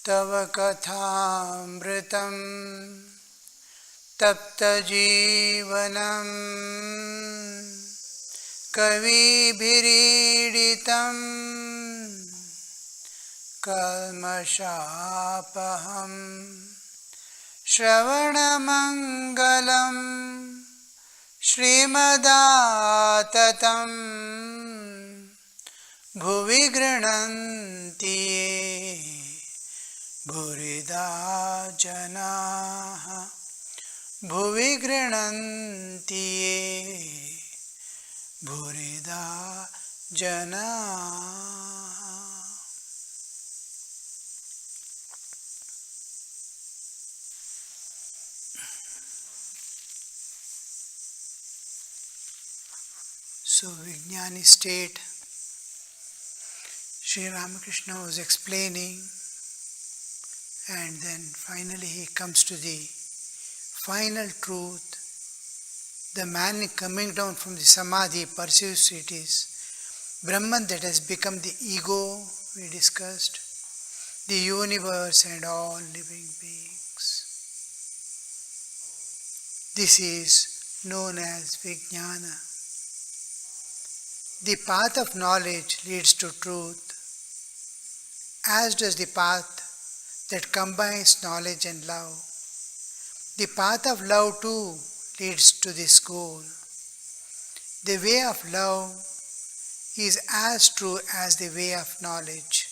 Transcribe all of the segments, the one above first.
तव कथामृतं तप्तजीवनं कविभिरीडितं कल्मषापहं श्रवणमङ्गलं श्रीमदाततं भुवि गृह्णन्ति ये भूरिदा जनाः भुवि गृह्णन्ति ये भूरिदा जनाः. So, Vijnani state, Sri Ramakrishna was explaining, and then finally he comes to the final truth. The man coming down from the Samadhi perceives it is Brahman that has become the ego, we discussed, the universe and all living beings. This is known as Vijnana. The path of knowledge leads to truth, as does the path that combines knowledge and love. The path of love too leads to this goal. The way of love is as true as the way of knowledge.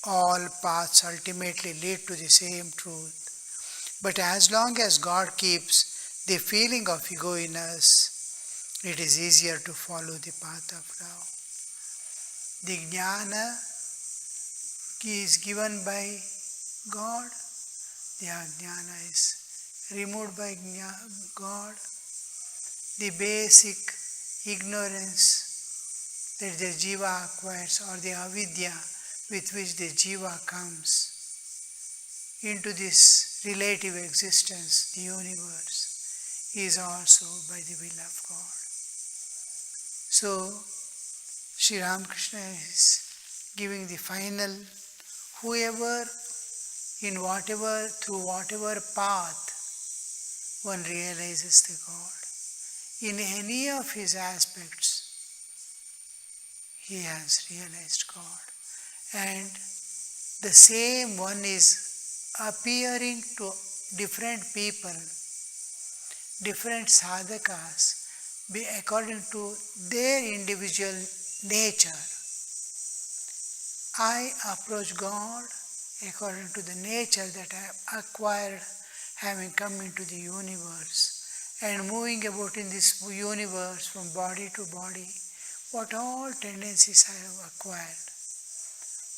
All paths ultimately lead to the same truth. But as long as God keeps the feeling of ego in us, it is easier to follow the path of love. The jnana is given by God, the ajnana is removed by God. The basic ignorance that the jiva acquires, or the avidya with which the jiva comes into this relative existence, the universe, is also by the will of God. So, Sri Ramakrishna is giving the final, whoever, in whatever, through whatever path one realizes the God, in any of his aspects, he has realized God. And the same one is appearing to different people, different sadhakas, according to their individual nature. I approach God according to the nature that I have acquired having come into the universe and moving about in this universe from body to body, what all tendencies I have acquired.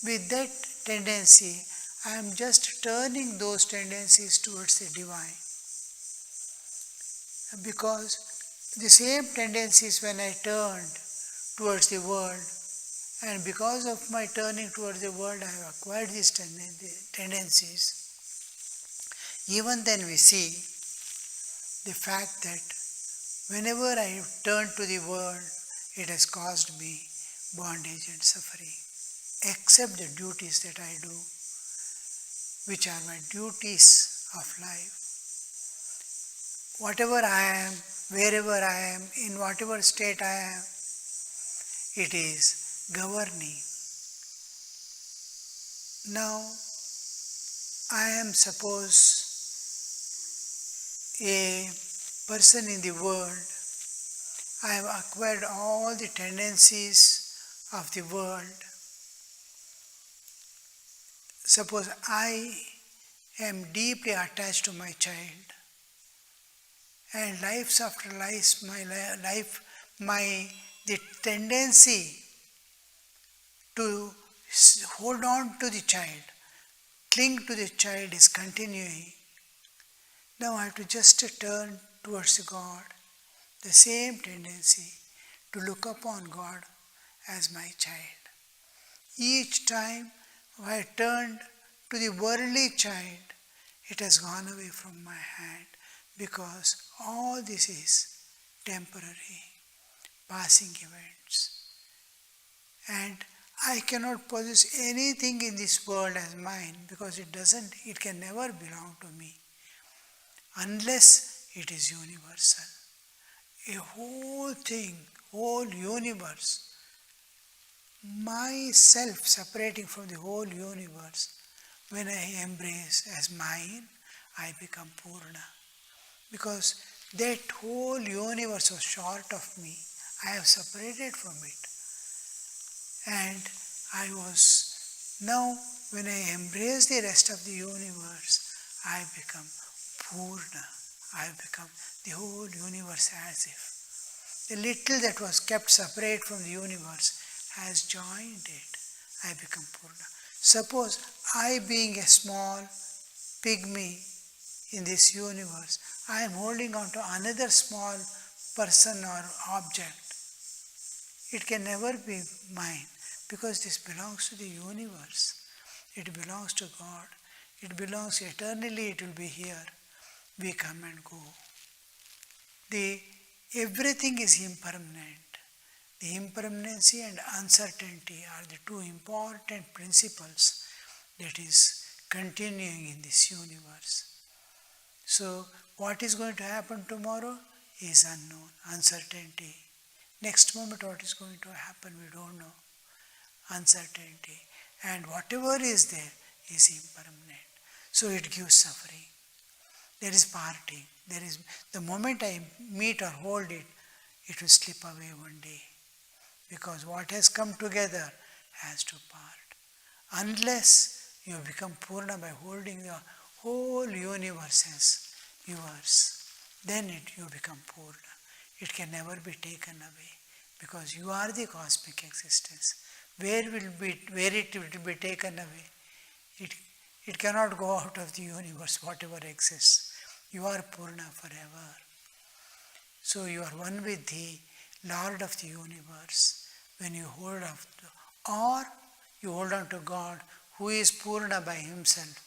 With that tendency, I am just turning those tendencies towards the divine. Because the same tendencies when I turned towards the world, and because of my turning towards the world, I have acquired these tendencies. Even then we see the fact that whenever I have turned to the world, it has caused me bondage and suffering, except the duties that I do, which are my duties of life. Whatever I am, wherever I am, in whatever state I am, it is governing. Now, I am suppose a person in the world. I have acquired all the tendencies of the world. Suppose I am deeply attached to my child, and lives after lives, the tendency to hold on to the child, cling to the child is continuing. Now I have to just turn towards God. The same tendency to look upon God as my child. Each time I turned to the worldly child, it has gone away from my hand, because all this is temporary. passing events. And I cannot possess anything in this world as mine because it can never belong to me unless it is universal. A whole thing, whole universe, myself separating from the whole universe, when I embrace as mine, I become Purna. Because that whole universe was short of me. I have separated from it. And I was, now when I embrace the rest of the universe, I become Purna. I become the whole universe as if. The little that was kept separate from the universe has joined it. I become Purna. Suppose I being a small pygmy in this universe, I am holding on to another small person or object. It can never be mine because this belongs to the universe. It belongs to God. It belongs eternally, it will be here. We come and go. Everything is impermanent. The impermanency and uncertainty are the two important principles that is continuing in this universe. So, what is going to happen tomorrow is unknown, uncertainty. Next moment, what is going to happen, we don't know. Uncertainty. And whatever is there is impermanent. So, it gives suffering. There is parting. There is the moment I meet or hold it, it will slip away one day. Because what has come together has to part. Unless you become Purna by holding the whole universe as yours, then you become Purna. It can never be taken away because you are the cosmic existence. Where it will be taken away? It cannot go out of the universe, whatever exists. You are Purna forever. So you are one with the Lord of the universe. When you hold on to, or you hold on to God who is Purna by himself,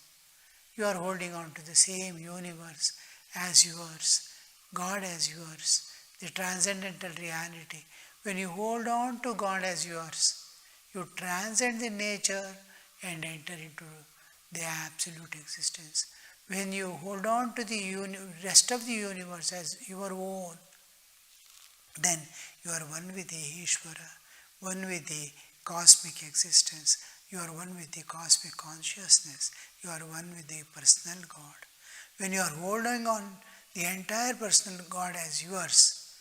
you are holding on to the same universe as yours, God as yours, the transcendental reality. When you hold on to God as yours, you transcend the nature and enter into the absolute existence. When you hold on to the rest of the universe as your own, then you are one with the Ishvara, one with the cosmic existence. You are one with the cosmic consciousness. You are one with the personal God. When you are holding on the entire personal God as yours,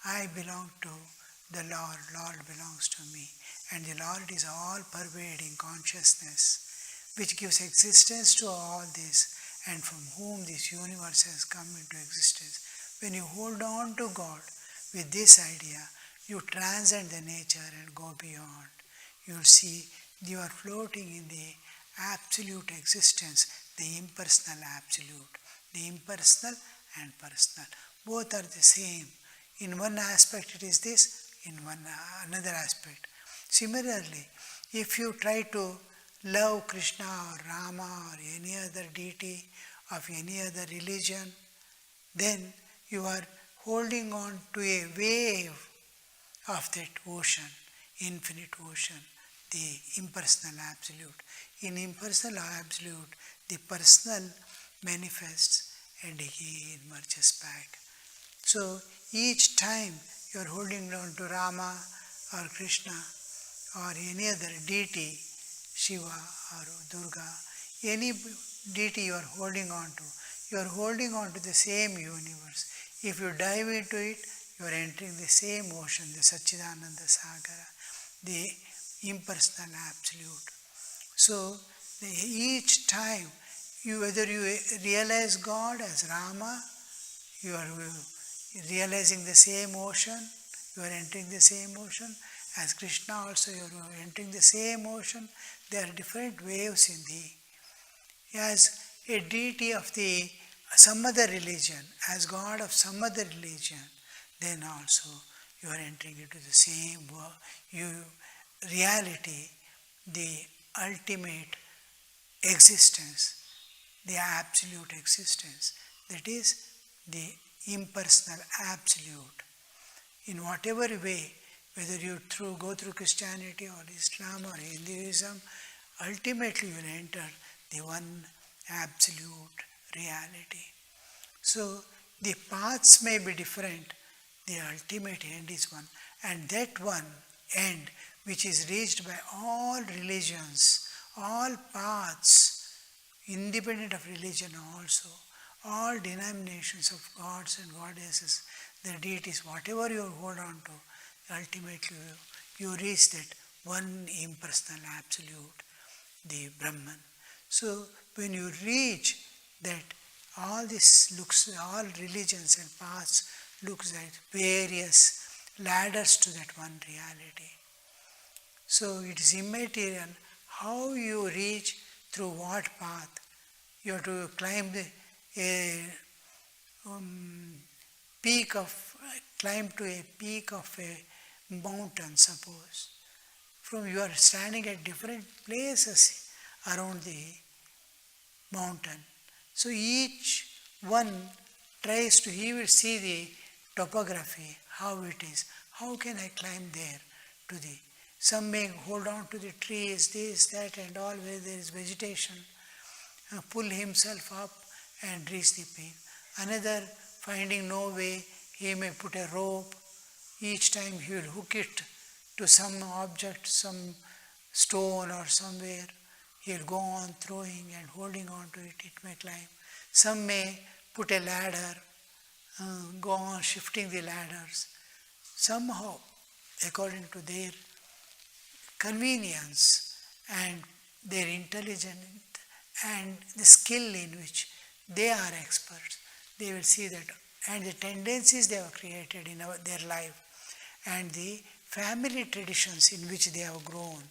I belong to the Lord, Lord belongs to me. And the Lord is all-pervading consciousness, which gives existence to all this, and from whom this universe has come into existence. When you hold on to God with this idea, you transcend the nature and go beyond. You will see you are floating in the absolute existence, the impersonal absolute. The impersonal and personal. Both are the same. In one aspect it is this, in another aspect. Similarly, if you try to love Krishna or Rama or any other deity of any other religion, then you are holding on to a wave of that ocean, infinite ocean, the impersonal absolute. In impersonal absolute, the personal manifests and again merges back. So each time you are holding on to Rama or Krishna or any other deity, Shiva or Durga, any deity you are holding on to the same universe. If you dive into it, you are entering the same ocean, the Satchidananda Sagara, the impersonal absolute. So each time, whether you realize God as Rama, you are realizing the same ocean, you are entering the same ocean. As Krishna also, you are entering the same ocean. There are different waves in as a deity of some other religion, as God of some other religion, then also you are entering into the same reality, the ultimate existence, the absolute existence, that is the impersonal absolute. in whatever way, whether you go through Christianity or Islam or Hinduism, ultimately you will enter the one absolute reality. So the paths may be different, the ultimate end is one, and that one end which is reached by all religions, all paths, independent of religion also, all denominations of gods and goddesses, the deities, whatever you hold on to, ultimately you reach that one impersonal absolute, the Brahman. So when you reach that, all religions and paths looks like various ladders to that one reality. So it is immaterial how you reach, through what path. You have to climb climb to a peak of a mountain, suppose. You are standing at different places around the mountain. So each one he will see the topography, how it is. How can I climb there to the... Some may hold on to the trees, this, that and all, where there is vegetation, pull himself up and reach the peak. Another, finding no way, he may put a rope. Each time he will hook it to some object, some stone or somewhere. He will go on throwing and holding on to it, it may climb. Some may put a ladder, go on shifting the ladders. Somehow, according to their convenience and their intelligence and the skill in which they are experts, they will see that, and the tendencies they have created in their life and the family traditions in which they have grown.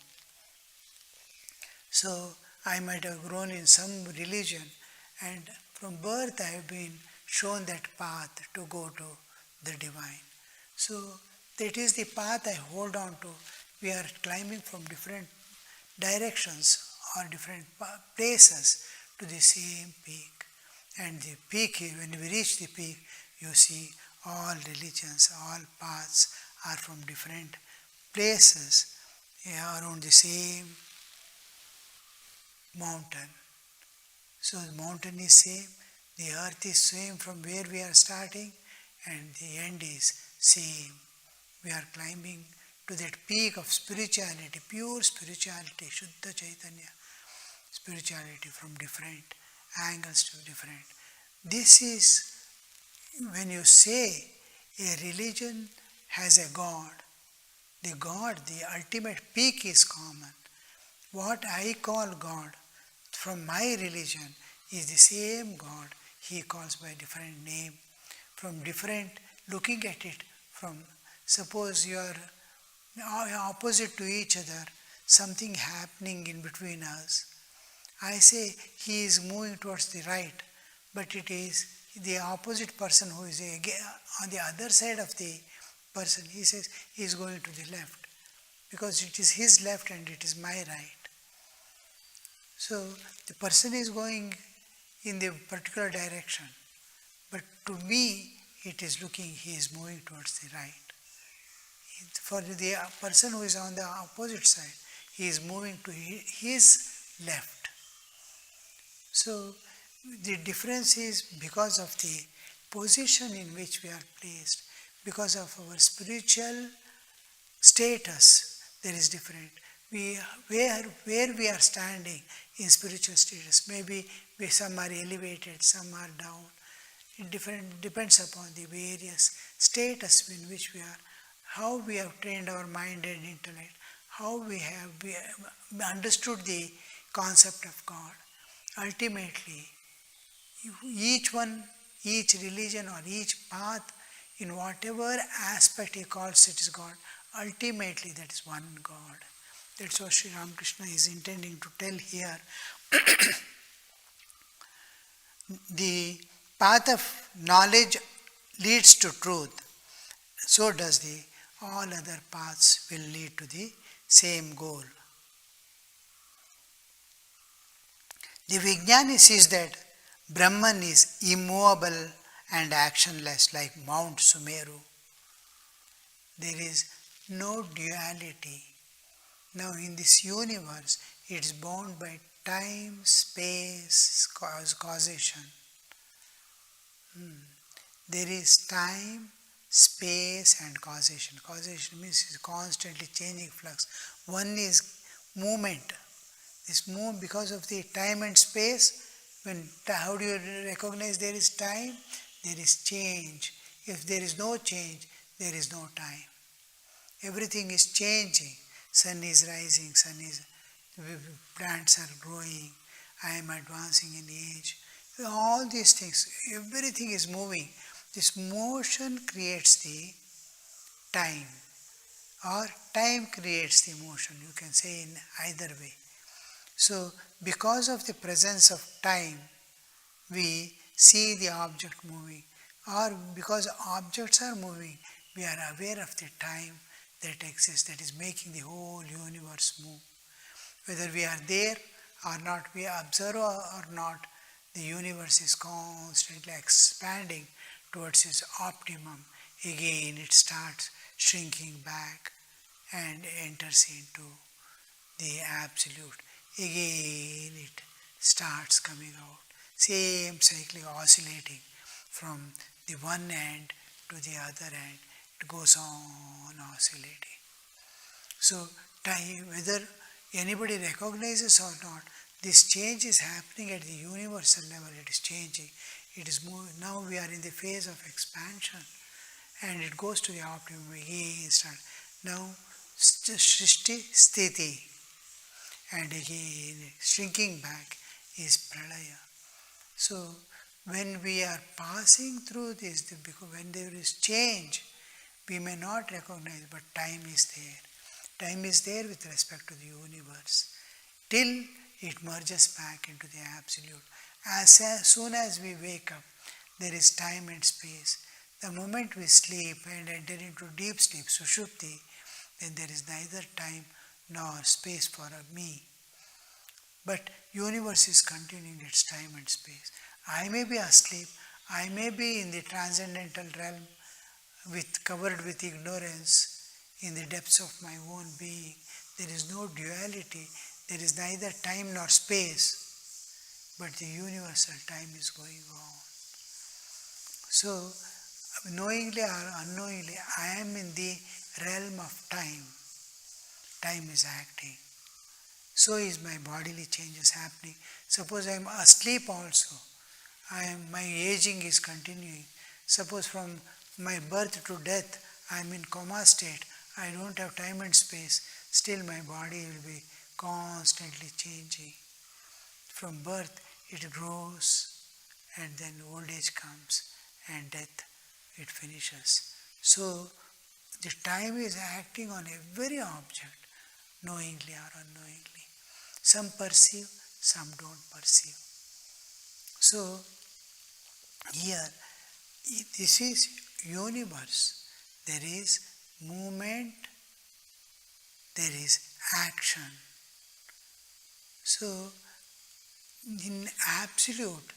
So I might have grown in some religion, and from birth I have been shown that path to go to the divine. So that is the path I hold on to. We are climbing from different directions or different places to the same peak. And the peak, when we reach the peak, you see all religions, all paths are from different places around the same mountain. So the mountain is same, the earth is same from where we are starting, and the end is same. We are climbing to that peak of spirituality, pure spirituality, Shuddha Chaitanya, spirituality from different angles to different. This is when you say a religion has a God, the ultimate peak is common. What I call God from my religion is the same God he calls by different name, from different, looking at it from, suppose you are opposite to each other, something happening in between us. I say he is moving towards the right, but it is the opposite person who is on the other side of the person. He says he is going to the left, because it is his left and it is my right. So the person is going in the particular direction, but to me it is looking, he is moving towards the right. For the person who is on the opposite side, he is moving to his left. So the difference is because of the position in which we are placed, because of our spiritual status, there is different. Where we are standing in spiritual status, maybe some are elevated, some are down. It depends upon the various status in which we are, how we have trained our mind and intellect, how we have understood the concept of God. Ultimately, each religion or each path, in whatever aspect he calls it is God, ultimately that is one God. That's what Sri Ramakrishna is intending to tell here. The path of knowledge leads to truth. So does all other paths will lead to the same goal. The Vijnani sees that Brahman is immovable and actionless like Mount Sumeru. there is no duality. Now in this universe, it is bound by time, space, causation. There is time, space and causation. Causation means it's constantly changing flux. One is movement. This move because of the time and space. How do you recognize there is time? There is change. If there is no change, there is no time. Everything is changing. Sun is rising, plants are growing, I am advancing in age. All these things, everything is moving. This motion creates the time, or time creates the motion. You can say in either way. So, because of the presence of time, we see the object moving, or because objects are moving, we are aware of the time that exists, that is making the whole universe move. Whether we are there or not, we observe or not, the universe is constantly expanding towards its optimum. Again, it starts shrinking back and enters into the absolute. Again, it starts coming out. Same cycle oscillating from the one end to the other end. It goes on oscillating. So, time, whether anybody recognizes or not, this change is happening at the universal level. It is changing. It is moving. Now we are in the phase of expansion, and it goes to the optimum again. Now, Srishti Sthiti, and again shrinking back is Pralaya. So, when we are passing through this, because when there is change, we may not recognize, but time is there. Time is there with respect to the universe, till it merges back into the absolute. As soon as we wake up, there is time and space. The moment we sleep and enter into deep sleep, sushupti, then there is neither time nor space for me. But universe is continuing its time and space. I may be asleep, I may be in the transcendental realm, covered with ignorance, in the depths of my own being. There is no duality, there is neither time nor space, but the universal time is going on. So, knowingly or unknowingly, I am in the realm of time. Time is acting. So is my bodily changes happening. Suppose I am asleep also. My aging is continuing. Suppose from my birth to death, I am in coma state. I don't have time and space. Still my body will be constantly changing. From birth it grows, and then old age comes, and death, it finishes. So the time is acting on every object, knowingly or unknowingly. Some perceive, some don't perceive. So here, this is universe. There is movement, there is action. So in absolute,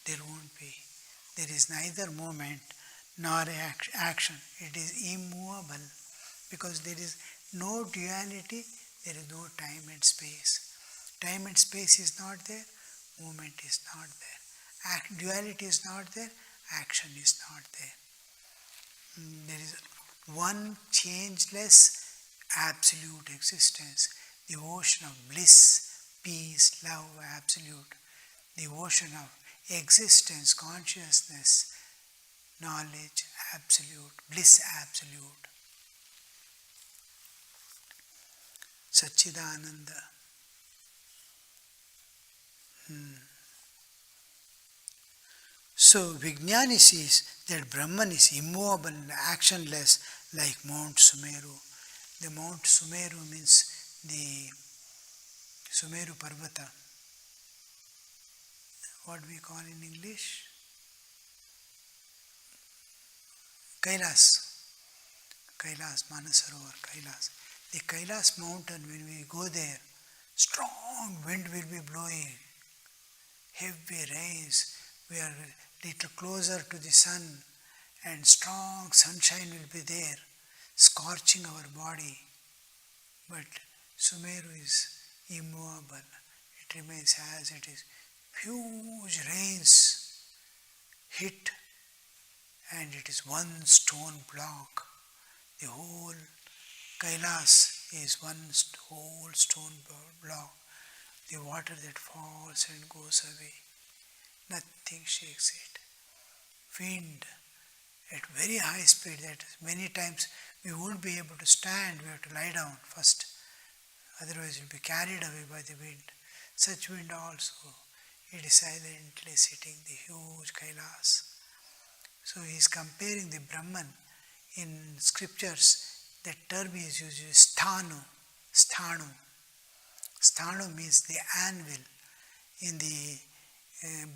there won't be. There is neither movement nor action. It is immovable, because there is no duality, there is no time and space. Time and space is not there, movement is not there. Duality is not there, action is not there. There is one changeless absolute existence, the ocean of bliss, peace, love, absolute, the ocean of existence, consciousness, knowledge, absolute, bliss, absolute. Satchidananda. So Vijnani sees that Brahman is immovable and actionless like Mount Sumeru. The Mount Sumeru means the Sumeru Parvata. What we call in English? Kailas, Manasarovar, Kailas. The Kailas mountain, when we go there, strong wind will be blowing, heavy rains, we are little closer to the sun, and strong sunshine will be there. scorching our body. But Sumeru is immovable. It remains as it is. Huge rains hit and it is one stone block. The whole Kailas is one whole stone block. The water that falls and goes away. Nothing shakes it. Wind at very high speed, that many times we won't be able to stand, we have to lie down first. Otherwise we'll be carried away by the wind. Such wind also, it is silently sitting, the huge Kailas. So he is comparing the Brahman. In scriptures, that term is used as sthanu. Sthanu means the anvil. In the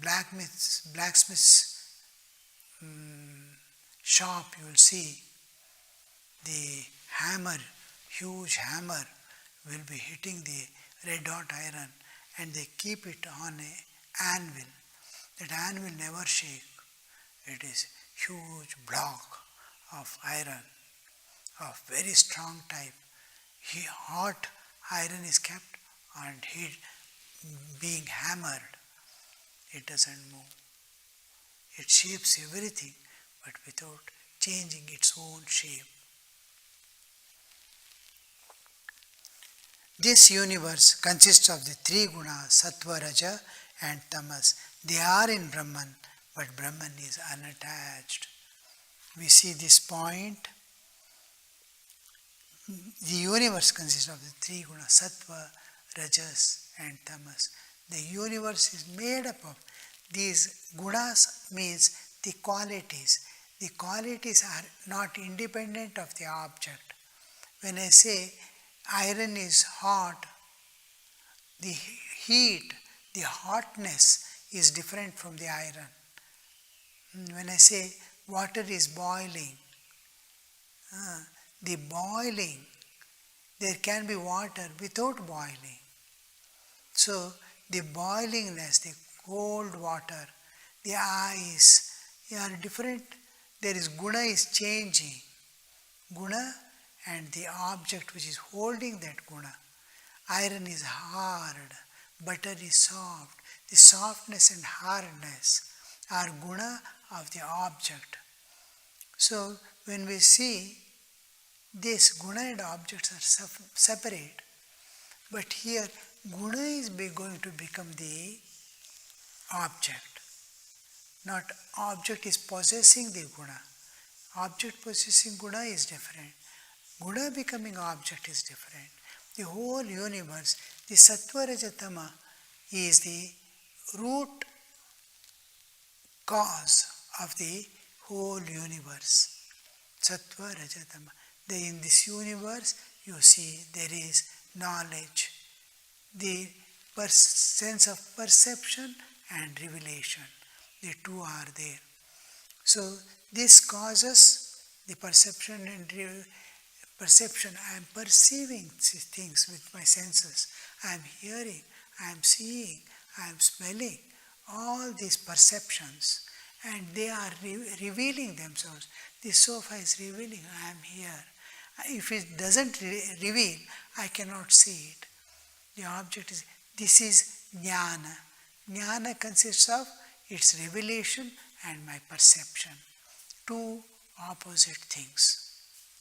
blacksmith's shop, you will see the hammer, huge hammer, will be hitting the red hot iron, and they keep it on an anvil. That anvil never shake. It is huge block of iron, of very strong type. Hot iron is kept and heat being hammered. It doesn't move. It shapes everything, but without changing its own shape. This universe consists of the three gunas, sattva, raja and tamas. They are in Brahman, but Brahman is unattached. We see this point. The universe consists of the three gunas, sattva, rajas and tamas. The universe is made up of these gunas, means the qualities. The qualities are not independent of the object. When I say iron is hot, the heat, the hotness is different from the iron. When I say water is boiling, the boiling, there can be water without boiling. So the boilingness, the cold water, the ice, they are different. There is guna is changing. Guna and the object which is holding that guna. Iron is hard, butter is soft. The softness and hardness are guna of the object. So when we see this, guna and objects are separate. But here guna is going to become the object. Not object is possessing the guna. Object possessing guna is different. Guna becoming object is different. The whole universe, the sattva, raja, tama is the root cause of the whole universe. Sattva, raja, tama. In this universe, you see there is knowledge, the sense of perception and revelation. The two are there. So this causes the perception and perception. I am perceiving things with my senses. I am hearing, I am seeing, I am smelling. All these perceptions, and they are revealing themselves. This sofa is revealing, I am here. If it doesn't reveal, I cannot see it. The object is, this is jnana. Jnana consists of its revelation and my perception. Two opposite things.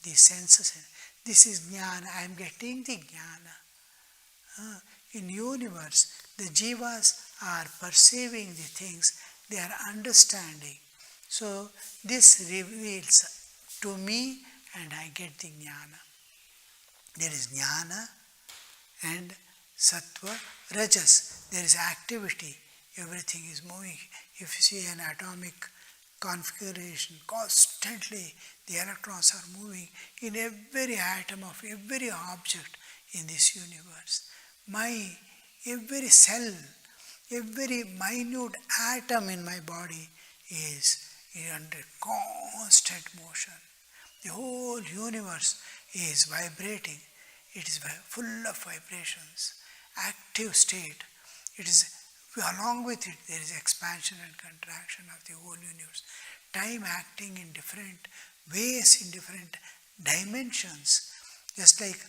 The senses. This is jnana. I am getting the jnana. In universe, the jivas are perceiving the things, they are understanding. So this reveals to me and I get the jnana. There is jnana and sattva, rajas. There is activity. Everything is moving. If you see an atomic configuration, constantly the electrons are moving in every atom of every object in this universe. Every cell, every minute atom in my body is under constant motion. The whole universe is vibrating. It is full of vibrations. Active state. It is, along with it, there is expansion and contraction of the whole universe. Time acting in different ways, in different dimensions. Just like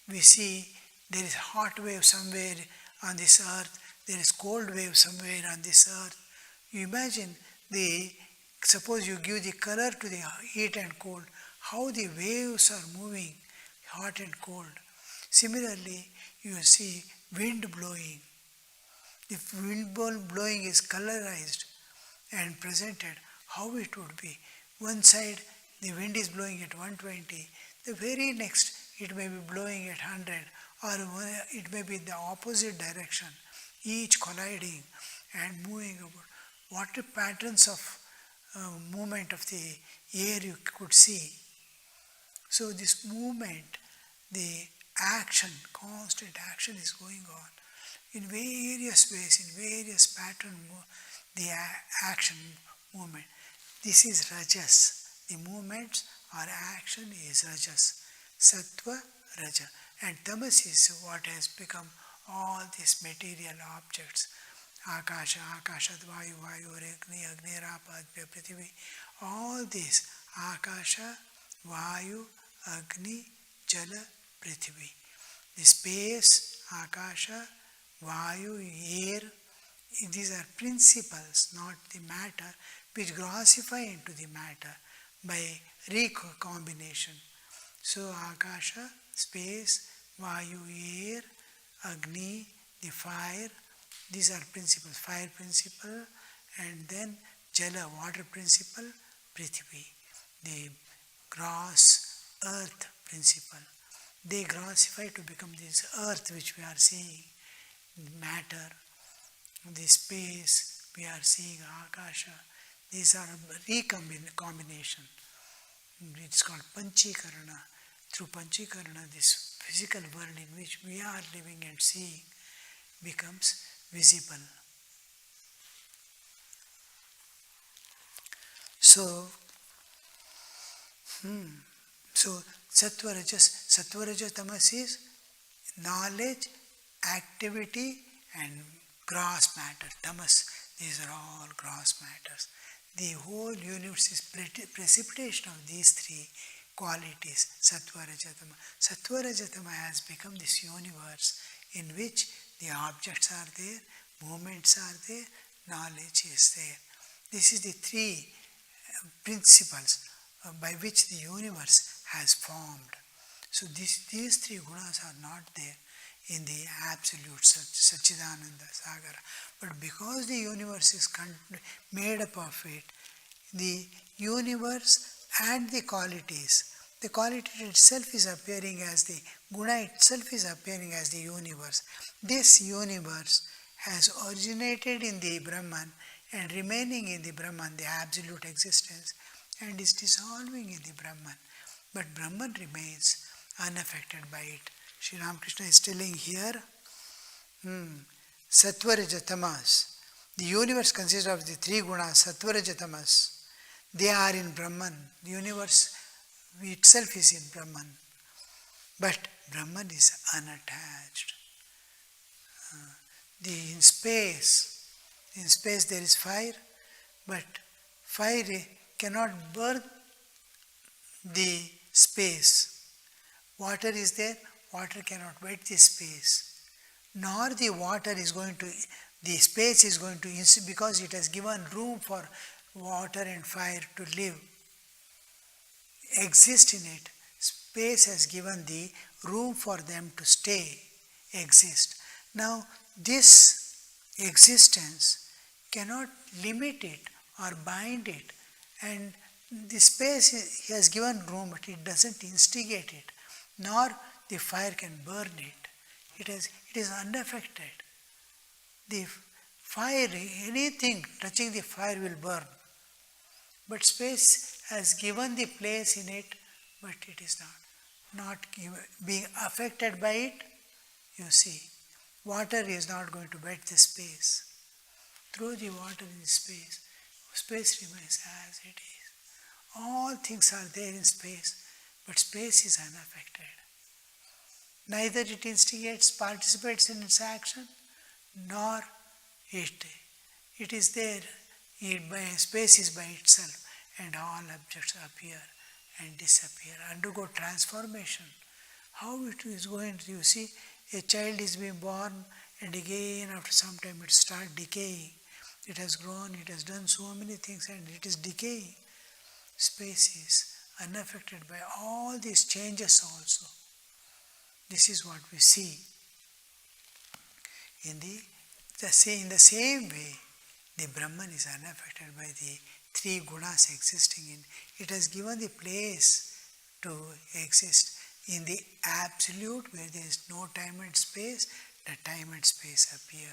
we see there is hot wave somewhere on this earth, there is cold wave somewhere on this earth. You imagine suppose you give the color to the heat and cold, how the waves are moving, hot and cold. Similarly, you see wind blowing. If wind blowing is colorized and presented, how it would be. One side the wind is blowing at 120, the very next it may be blowing at 100, or it may be in the opposite direction, each colliding and moving about. What patterns of movement of the air you could see. So this movement, the action, constant action is going on in various ways, in various patterns, the action movement. This is rajas. The movements or action is rajas. Sattva, raja. And tamas is what has become all these material objects. Akasha, Akashat, Vayu, Vayu, Agni, Agni, Rapa, Prithvi. All these, Akasha, Vayu, Agni, Jala, Prithvi. The space, Akasha, Vayu, air, these are principles, not the matter, which grossify into the matter by recombination. So Akasha, space, Vayu, air, Agni, the fire, these are principles, fire principle, and then Jala, water principle, Prithvi, the gross earth principle. They grossify to become this earth which we are seeing, matter, the space we are seeing, Akasha. These are recombination. It's called Panchikarana. Through Panchikarana, this physical world in which we are living and seeing becomes visible. So Sattva Rajas Tamas is knowledge, activity and gross matter. Tamas, these are all gross matters. The whole universe is precipitation of these three qualities, Sattva Rajatama. Sattva Rajatama has become this universe in which the objects are there, movements are there, knowledge is there. This is the three principles by which the universe has formed. So these three gunas are not there in the absolute Satchidananda Sagara. But because the universe is made up of it, the universe and the quality itself is appearing as the guna itself is appearing as the universe. This universe has originated in the Brahman and remaining in the Brahman, the absolute existence, and is dissolving in the Brahman. But Brahman remains unaffected by it. Sri Ramakrishna is telling here, Sattva Raja Tamas. The universe consists of the three gunas, Sattva Raja Tamas. They are in Brahman. The universe itself is in Brahman. But Brahman is unattached. In space there is fire, but fire cannot burn the space. Water is there, water cannot wet the space. Nor the space is going to, because it has given room for water and fire to live, exist in it. Space has given the room for them to stay, exist. Now, this existence cannot limit it or bind it, and the space has given room, but it doesn't instigate it, nor the fire can burn it. It is unaffected. The fire, anything touching the fire will burn. But space has given the place in it, but it is not being affected by it. You see, water is not going to wet the space. Throw the water in space, space remains as it is. All things are there in space, but space is unaffected. Neither it instigates, participates in its action, nor it is there. Space is by itself, and all objects appear and disappear, undergo transformation. How it is going to, you see, a child is being born and again after some time it starts decaying. It has grown, it has done so many things and it is decaying. Space is unaffected by all these changes also. This is what we see. In the same way, the Brahman is unaffected by the three gunas existing in. It has given the place to exist. In the absolute, where there is no time and space, the time and space appear,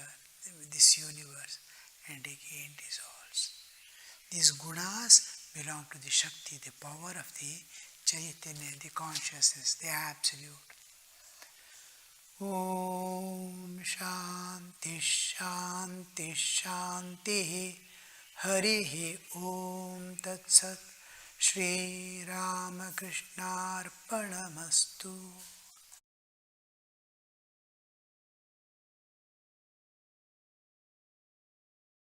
this universe, and again dissolves. These gunas belong to the Shakti, the power of the Chaitanya, the consciousness, the absolute. Om Shanti Shanti Shanti Harihi Om Tat Sat Shri Ramakrishna Arpanamastu.